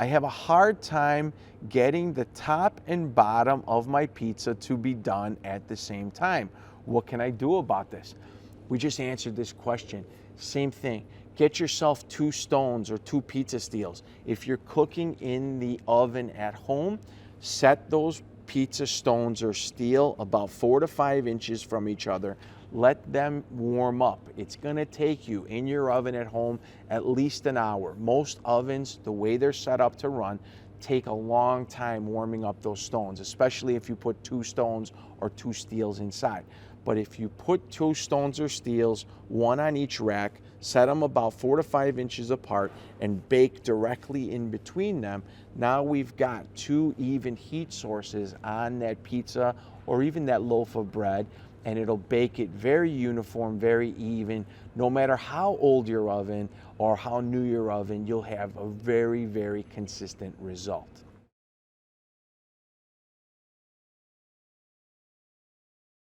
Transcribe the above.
I have a hard time getting the top and bottom of my pizza to be done at the same time. What can I do about this? We just answered this question. Same thing. Get yourself 2 stones or 2 pizza steels. If you're cooking in the oven at home, set those pizza stones or steel about 4 to 5 inches from each other. Let them warm up. It's going to take you in your oven at home at least an hour. Most ovens, the way they're set up to run, take a long time warming up those stones, especially if you put 2 stones or 2 steels inside. But if you put 2 stones or steels, one on each rack, set them about 4 to 5 inches apart, and bake directly in between them, now we've got 2 even heat sources on that pizza or even that loaf of bread, and it'll bake it very uniform, very even. No matter how old your oven or how new your oven, you'll have a very, very consistent result.